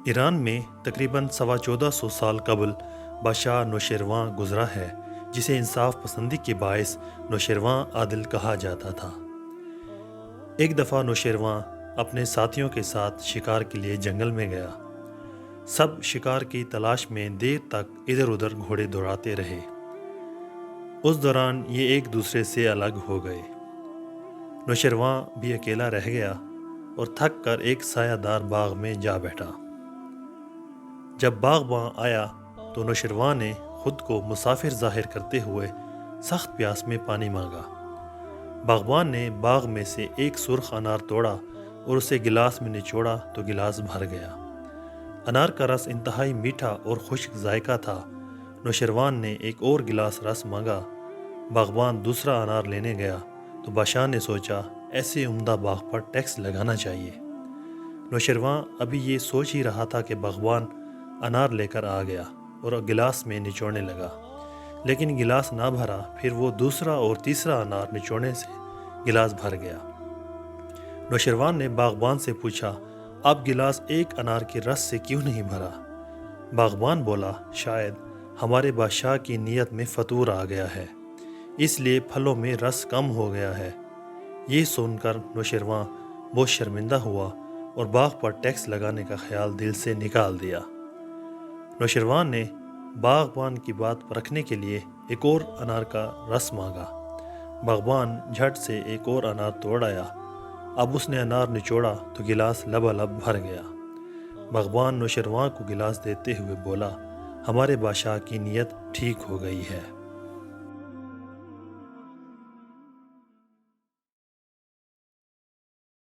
ایران میں تقریباً 1450 سال قبل بادشاہ نوشیروان گزرا ہے، جسے انصاف پسندی کے باعث نوشیروان عادل کہا جاتا تھا۔ ایک دفعہ نوشیروان اپنے ساتھیوں کے ساتھ شکار کے لیے جنگل میں گیا۔ سب شکار کی تلاش میں دیر تک ادھر ادھر گھوڑے دوڑاتے رہے۔ اس دوران یہ ایک دوسرے سے الگ ہو گئے۔ نوشیروان بھی اکیلا رہ گیا اور تھک کر ایک سایہ دار باغ میں جا بیٹھا۔ جب باغباں آیا تو نوشیروان نے خود کو مسافر ظاہر کرتے ہوئے سخت پیاس میں پانی مانگا۔ باغبان نے باغ میں سے ایک سرخ انار توڑا اور اسے گلاس میں نچوڑا تو گلاس بھر گیا۔ انار کا رس انتہائی میٹھا اور خشک ذائقہ تھا۔ نوشیروان نے ایک اور گلاس رس مانگا۔ باغبان دوسرا انار لینے گیا تو بادشاہ نے سوچا ایسے عمدہ باغ پر ٹیکس لگانا چاہیے۔ نوشیروان ابھی یہ سوچ ہی رہا تھا کہ باغبان انار لے کر آ گیا اور گلاس میں نچوڑنے لگا، لیکن گلاس نہ بھرا۔ پھر وہ دوسرا اور تیسرا انار نچوڑنے سے گلاس بھر گیا۔ نوشیروان نے باغبان سے پوچھا، اب گلاس ایک انار کے رس سے کیوں نہیں بھرا؟ باغبان بولا، شاید ہمارے بادشاہ کی نیت میں فطور آ گیا ہے، اس لیے پھلوں میں رس کم ہو گیا ہے۔ یہ سن کر نوشیروان بہت شرمندہ ہوا اور باغ پر ٹیکس لگانے کا خیال دل سے نکال دیا۔ نوشیروان نے باغبان کی بات پرکھنے کے لیے ایک اور انار کا رس مانگا۔ باغبان جھٹ سے ایک اور انار توڑ آیا۔ اب اس نے انار نچوڑا تو گلاس لبالب بھر گیا۔ باغبان نوشیروان کو گلاس دیتے ہوئے بولا، ہمارے بادشاہ کی نیت ٹھیک ہو گئی ہے۔